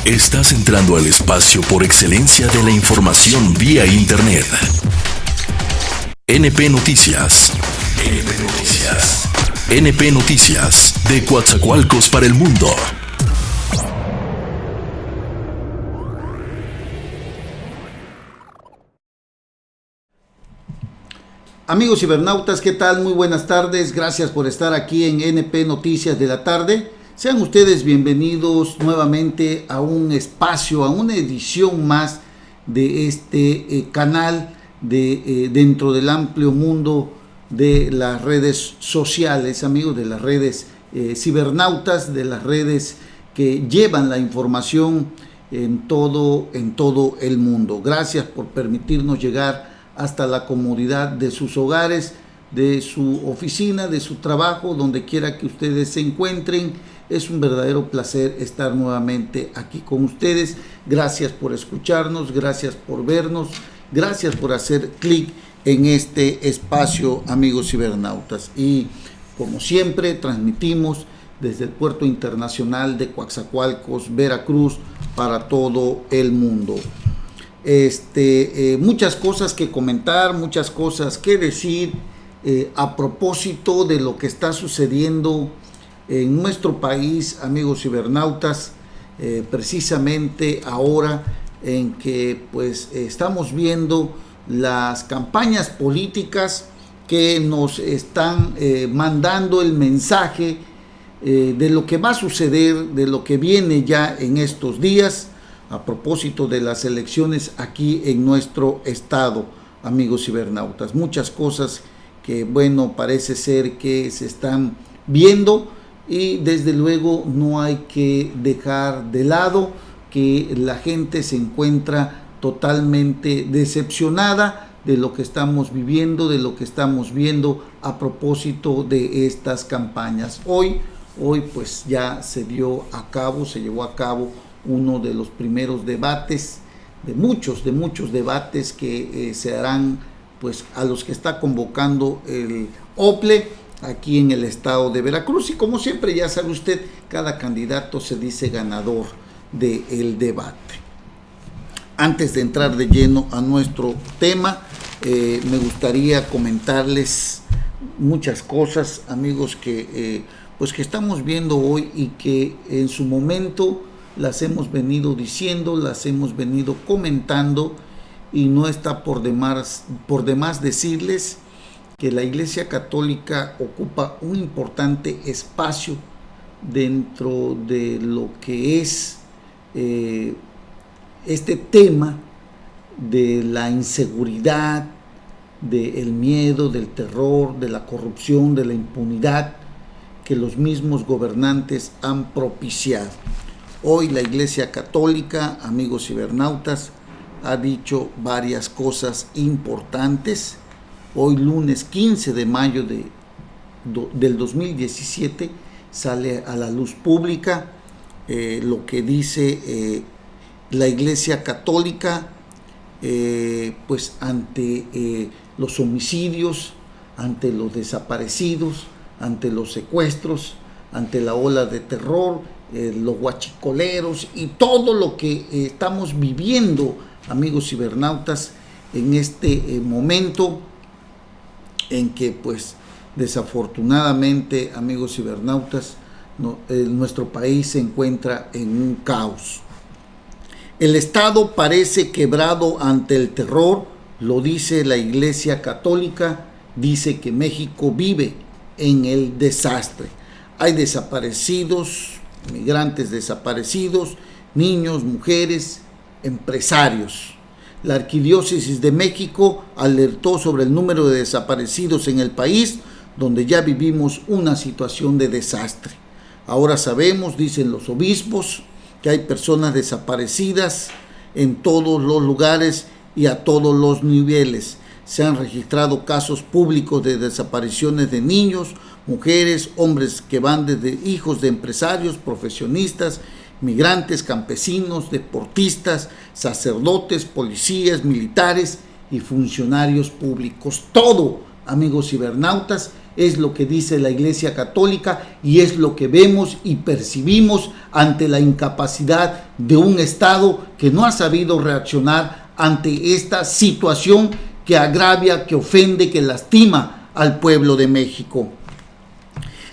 Estás entrando al espacio por excelencia de la información vía Internet. NP Noticias. NP Noticias. NP Noticias, de Coatzacoalcos para el mundo. Amigos cibernautas, ¿qué tal? Muy buenas tardes. Gracias por estar aquí en NP Noticias de la tarde. Sean ustedes bienvenidos nuevamente a un espacio, a una edición más de este canal dentro del amplio mundo de las redes sociales, amigos, de las redes cibernautas, de las redes que llevan la información en todo el mundo. Gracias por permitirnos llegar hasta la comodidad de sus hogares, de su oficina, de su trabajo, donde quiera que ustedes se encuentren. Es un verdadero placer estar nuevamente aquí con ustedes. Gracias por escucharnos, gracias por vernos, gracias por hacer clic en este espacio, amigos cibernautas. Y como siempre, transmitimos desde el Puerto Internacional de Coatzacoalcos, Veracruz, para todo el mundo. Muchas cosas que comentar, muchas cosas que decir a propósito de lo que está sucediendo en nuestro país, amigos cibernautas, precisamente ahora en que pues estamos viendo las campañas políticas que nos están mandando el mensaje de lo que va a suceder, de lo que viene ya en estos días, a propósito de las elecciones aquí en nuestro estado, amigos cibernautas. Muchas cosas que, bueno, parece ser que se están viendo y desde luego no hay que dejar de lado que la gente se encuentra totalmente decepcionada de lo que estamos viviendo, de lo que estamos viendo a propósito de estas campañas. Hoy pues ya se llevó a cabo uno de los primeros debates, de muchos debates que se harán, pues a los que está convocando el OPLE aquí en el estado de Veracruz. Y como siempre, ya sabe usted, cada candidato se dice ganador del debate. Antes de entrar de lleno a nuestro tema, me gustaría comentarles muchas cosas, amigos, que estamos viendo hoy y que en su momento las hemos venido diciendo, las hemos venido comentando, y no está por demás decirles que la Iglesia Católica ocupa un importante espacio dentro de lo que es este tema de la inseguridad, del miedo, del terror, de la corrupción, de la impunidad que los mismos gobernantes han propiciado. Hoy la Iglesia Católica, amigos cibernautas, ha dicho varias cosas importantes. Hoy, lunes 15 de mayo del 2017, sale a la luz pública lo que dice la Iglesia Católica, pues ante los homicidios, ante los desaparecidos, ante los secuestros, ante la ola de terror, los huachicoleros y todo lo que estamos viviendo, amigos cibernautas, en este momento en que pues desafortunadamente, amigos cibernautas, nuestro país se encuentra en un caos. El Estado parece quebrado ante el terror, lo dice la Iglesia Católica, dice que México vive en el desastre. Hay desaparecidos, migrantes desaparecidos, niños, mujeres, empresarios. La Arquidiócesis de México alertó sobre el número de desaparecidos en el país, donde ya vivimos una situación de desastre. Ahora sabemos, dicen los obispos, que hay personas desaparecidas en todos los lugares y a todos los niveles. Se han registrado casos públicos de desapariciones de niños, mujeres, hombres que van desde hijos de empresarios, profesionistas, migrantes, campesinos, deportistas, sacerdotes, policías, militares y funcionarios públicos. Todo, amigos cibernautas, es lo que dice la Iglesia Católica y es lo que vemos y percibimos ante la incapacidad de un Estado que no ha sabido reaccionar ante esta situación que agravia, que ofende, que lastima al pueblo de México.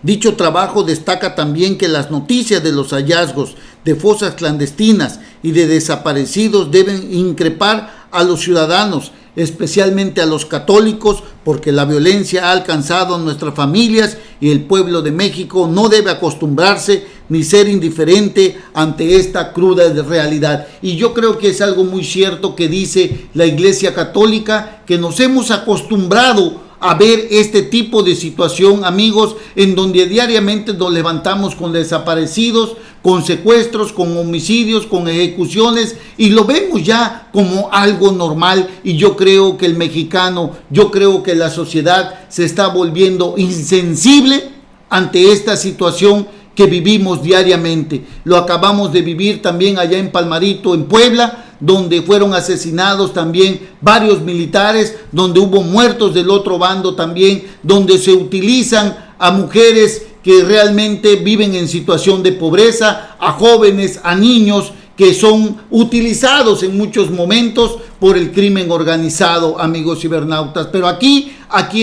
Dicho trabajo destaca también que las noticias de los hallazgos de fosas clandestinas y de desaparecidos deben increpar a los ciudadanos, especialmente a los católicos, porque la violencia ha alcanzado a nuestras familias y el pueblo de México no debe acostumbrarse ni ser indiferente ante esta cruda realidad. Y yo creo que es algo muy cierto que dice la Iglesia Católica, que nos hemos acostumbrado a ver este tipo de situación, amigos, en donde diariamente nos levantamos con desaparecidos, con secuestros, con homicidios, con ejecuciones, y lo vemos ya como algo normal. Y yo creo que el mexicano, yo creo que la sociedad se está volviendo insensible ante esta situación que vivimos diariamente. Lo acabamos de vivir también allá en Palmarito, en Puebla, donde fueron asesinados también varios militares, donde hubo muertos del otro bando también, donde se utilizan a mujeres que realmente viven en situación de pobreza, a jóvenes, a niños que son utilizados en muchos momentos por el crimen organizado, amigos cibernautas. Pero aquí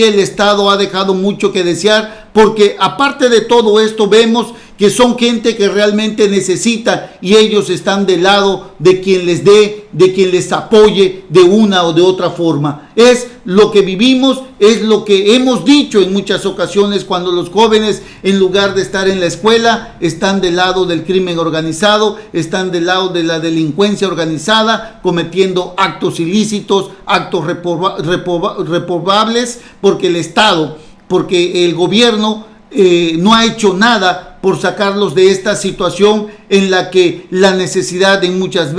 el Estado ha dejado mucho que desear, porque aparte de todo esto vemos que son gente que realmente necesita y ellos están del lado de quien les dé, de quien les apoye de una o de otra forma. Es lo que vivimos, es lo que hemos dicho en muchas ocasiones cuando los jóvenes, en lugar de estar en la escuela, están del lado del crimen organizado, están del lado de la delincuencia organizada, cometiendo actos ilícitos, actos reprobables, porque el Estado, porque el gobierno no ha hecho nada por sacarlos de esta situación en la que la necesidad en muchas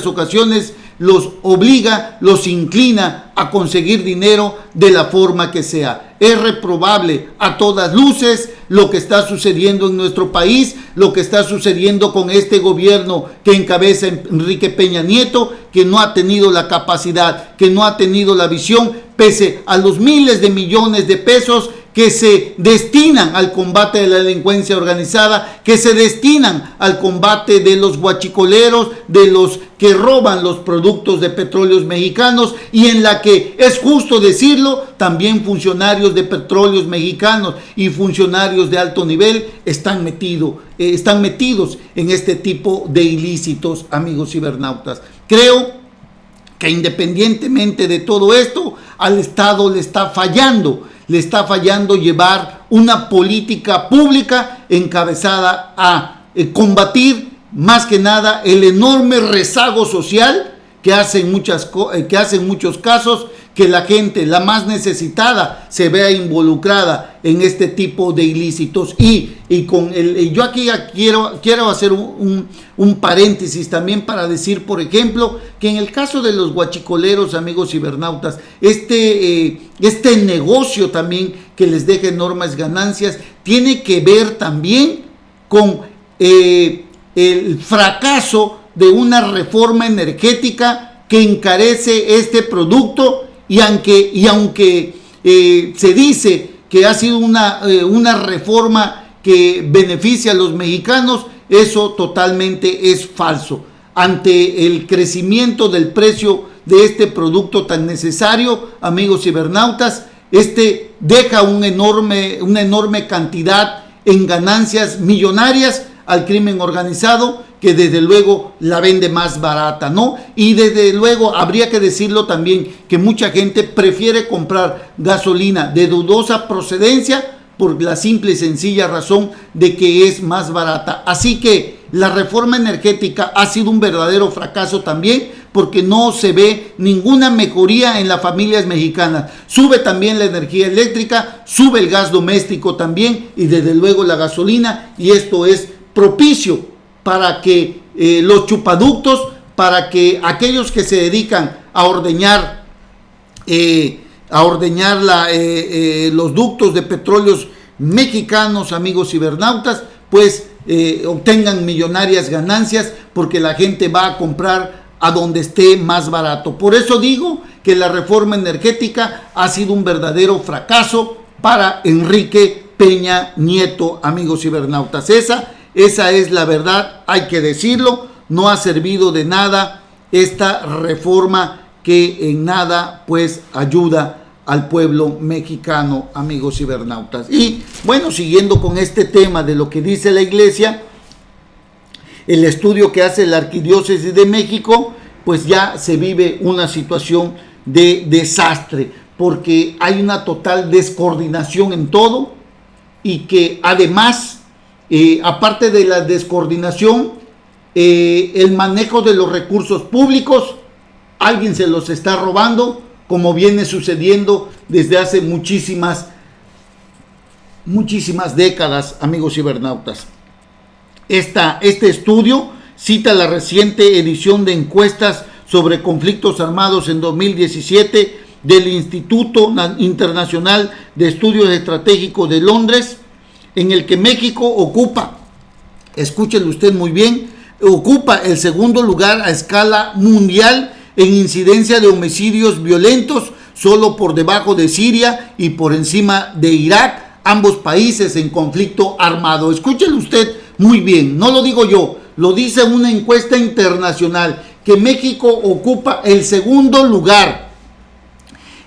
ocasiones los obliga, los inclina a conseguir dinero de la forma que sea. Es reprobable a todas luces lo que está sucediendo en nuestro país, lo que está sucediendo con este gobierno que encabeza Enrique Peña Nieto, que no ha tenido la capacidad, que no ha tenido la visión, pese a los miles de millones de pesos que se destinan al combate de la delincuencia organizada, que se destinan al combate de los guachicoleros, de los que roban los productos de petróleos mexicanos, y en la que, es justo decirlo, también funcionarios de petróleos mexicanos y funcionarios de alto nivel están metidos en este tipo de ilícitos, amigos cibernautas. Creo que independientemente de todo esto, al Estado le está fallando llevar una política pública encabezada a combatir más que nada el enorme rezago social que hace en muchos casos que la gente, la más necesitada, se vea involucrada en este tipo de ilícitos. Yo aquí quiero hacer un paréntesis también para decir, por ejemplo, que en el caso de los guachicoleros, amigos cibernautas, este negocio también que les deja enormes ganancias, tiene que ver también con el fracaso de una reforma energética que encarece este producto. Y aunque se dice que ha sido una reforma que beneficia a los mexicanos, eso totalmente es falso. Ante el crecimiento del precio de este producto tan necesario, amigos cibernautas, deja una enorme cantidad en ganancias millonarias al crimen organizado, que desde luego la vende más barata, ¿no? Y desde luego habría que decirlo también, que mucha gente prefiere comprar gasolina de dudosa procedencia por la simple y sencilla razón de que es más barata. Así que la reforma energética ha sido un verdadero fracaso también, porque no se ve ninguna mejoría en las familias mexicanas. Sube también la energía eléctrica, sube el gas doméstico también, y desde luego la gasolina, y esto es propicio para que los chupaductos, para que aquellos que se dedican a ordeñar los ductos de petróleos mexicanos, amigos cibernautas, pues obtengan millonarias ganancias, porque la gente va a comprar a donde esté más barato. Por eso digo que la reforma energética ha sido un verdadero fracaso para Enrique Peña Nieto, amigos cibernautas. Esa es la verdad, hay que decirlo. No ha servido de nada esta reforma que en nada pues ayuda al pueblo mexicano, amigos cibernautas. Y bueno, siguiendo con este tema de lo que dice la iglesia, el estudio que hace la Arquidiócesis de México, pues ya se vive una situación de desastre, porque hay una total descoordinación en todo, y que además, aparte de la descoordinación, el manejo de los recursos públicos, alguien se los está robando, como viene sucediendo desde hace muchísimas décadas, amigos cibernautas. Este estudio cita la reciente edición de encuestas sobre conflictos armados en 2017 del Instituto Internacional de Estudios Estratégicos de Londres, en el que México ocupa, escúchelo usted muy bien, ocupa el segundo lugar a escala mundial en incidencia de homicidios violentos, solo por debajo de Siria y por encima de Irak, ambos países en conflicto armado. Escúchelo usted muy bien, no lo digo yo, lo dice una encuesta internacional, que México ocupa el segundo lugar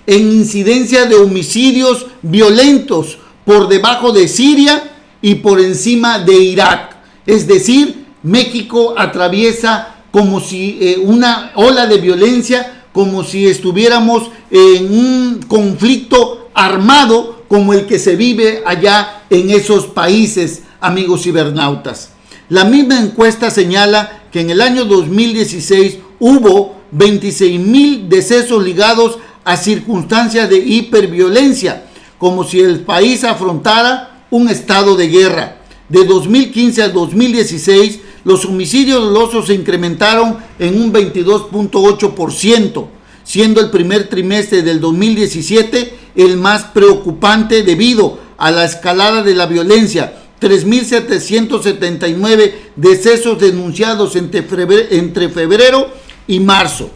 en incidencia de homicidios violentos, por debajo de Siria y por encima de Irak. Es decir, México atraviesa como si una ola de violencia, como si estuviéramos en un conflicto armado como el que se vive allá en esos países, amigos cibernautas. La misma encuesta señala que en el año 2016 hubo 26,000 decesos ligados a circunstancias de hiperviolencia, como si el país afrontara un estado de guerra. De 2015 a 2016, los homicidios dolosos se incrementaron en un 22.8%, siendo el primer trimestre del 2017 el más preocupante debido a la escalada de la violencia. 3.779 decesos denunciados entre febrero y marzo.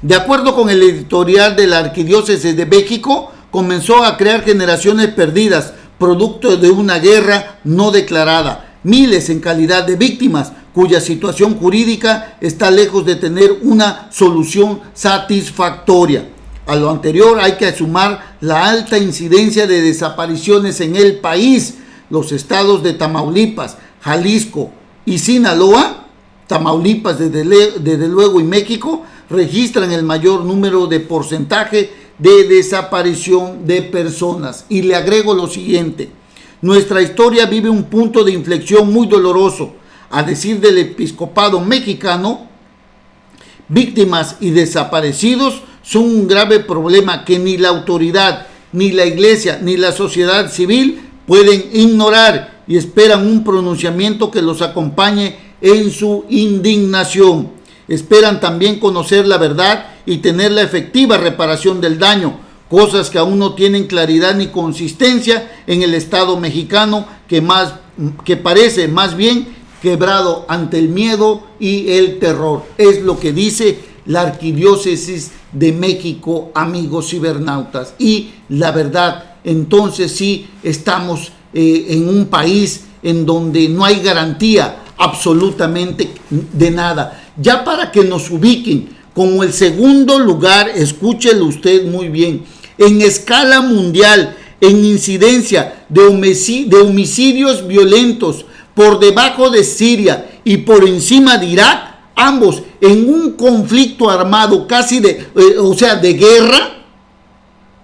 De acuerdo con el editorial de la Arquidiócesis de México, comenzó a crear generaciones perdidas, producto de una guerra no declarada, miles en calidad de víctimas, cuya situación jurídica está lejos de tener una solución satisfactoria. A lo anterior hay que sumar la alta incidencia de desapariciones en el país. Los estados de Tamaulipas, Jalisco y Sinaloa, Tamaulipas desde luego y México, registran el mayor número de porcentaje de desaparición de personas. Y le agrego lo siguiente: nuestra historia vive un punto de inflexión muy doloroso. A decir del episcopado mexicano, víctimas y desaparecidos son un grave problema que ni la autoridad, ni la iglesia, ni la sociedad civil pueden ignorar, y esperan un pronunciamiento que los acompañe en su indignación. Esperan también conocer la verdad y tener la efectiva reparación del daño, cosas que aún no tienen claridad ni consistencia en el Estado mexicano, que parece más bien quebrado ante el miedo y el terror. Es lo que dice la Arquidiócesis de México, amigos cibernautas. Y la verdad, entonces sí estamos en un país en donde no hay garantía absolutamente de nada. Ya para que nos ubiquen como el segundo lugar, escúchelo usted muy bien, en escala mundial, en incidencia de homicidios violentos, por debajo de Siria y por encima de Irak, ambos en un conflicto armado casi de guerra,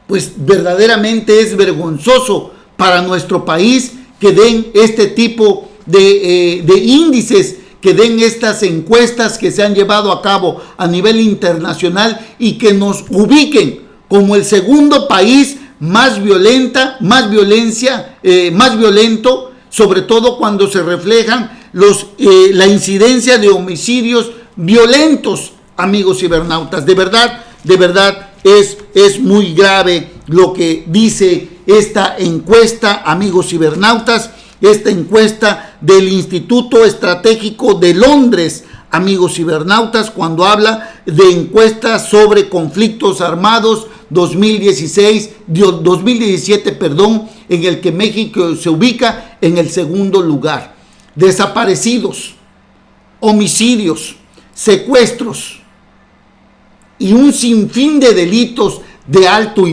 pues verdaderamente es vergonzoso para nuestro país que den este tipo de índices, que den estas encuestas que se han llevado a cabo a nivel internacional y que nos ubiquen como el segundo país más violento, sobre todo cuando se reflejan la incidencia de homicidios violentos, amigos cibernautas. De verdad es muy grave lo que dice esta encuesta, amigos cibernautas, esta encuesta del Instituto Estratégico de Londres, amigos cibernautas, cuando habla de encuestas sobre conflictos armados 2017, en el que México se ubica en el segundo lugar. Desaparecidos, homicidios, secuestros y un sinfín de delitos de alto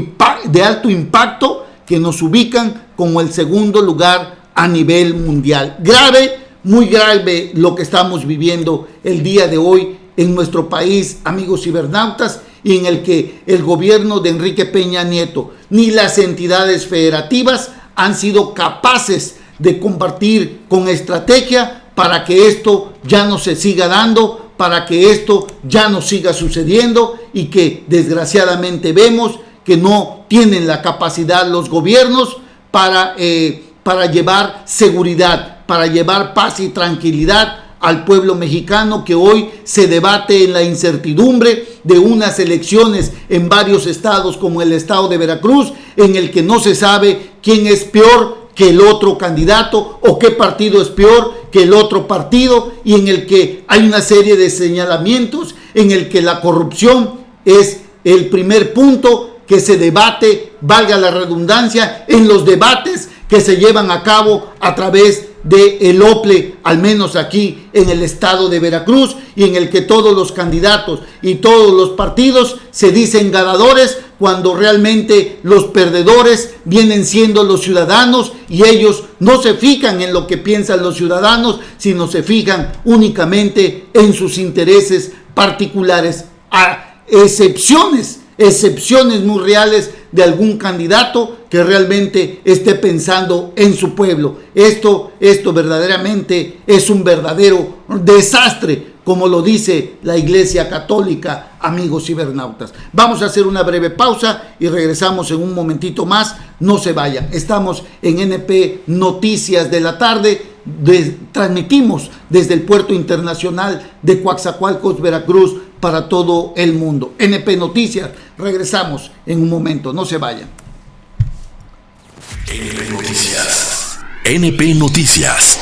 impacto que nos ubican como el segundo lugar a nivel mundial. Grave, muy grave lo que estamos viviendo el día de hoy en nuestro país, amigos cibernautas, y en el que el gobierno de Enrique Peña Nieto ni las entidades federativas han sido capaces de compartir con estrategia para que esto ya no se siga dando, para que esto ya no siga sucediendo, y que desgraciadamente vemos que no tienen la capacidad los gobiernos para llevar seguridad, para llevar paz y tranquilidad al pueblo mexicano, que hoy se debate en la incertidumbre de unas elecciones en varios estados, como el estado de Veracruz, en el que no se sabe quién es peor que el otro candidato o qué partido es peor que el otro partido, y en el que hay una serie de señalamientos, en el que la corrupción es el primer punto que se debate, valga la redundancia, en los debates que se llevan a cabo a través del OPLE, al menos aquí en el estado de Veracruz, y en el que todos los candidatos y todos los partidos se dicen ganadores, cuando realmente los perdedores vienen siendo los ciudadanos, y ellos no se fijan en lo que piensan los ciudadanos, sino se fijan únicamente en sus intereses particulares, a excepciones muy reales de algún candidato que realmente esté pensando en su pueblo. Esto verdaderamente es un verdadero desastre, como lo dice la Iglesia Católica, amigos cibernautas. Vamos a hacer una breve pausa y regresamos en un momentito más. No se vayan. Estamos en NP Noticias de la Tarde. Transmitimos desde el Puerto Internacional de Coatzacoalcos, Veracruz, para todo el mundo. NP Noticias. Regresamos en un momento. No se vayan. NP Noticias. NP Noticias.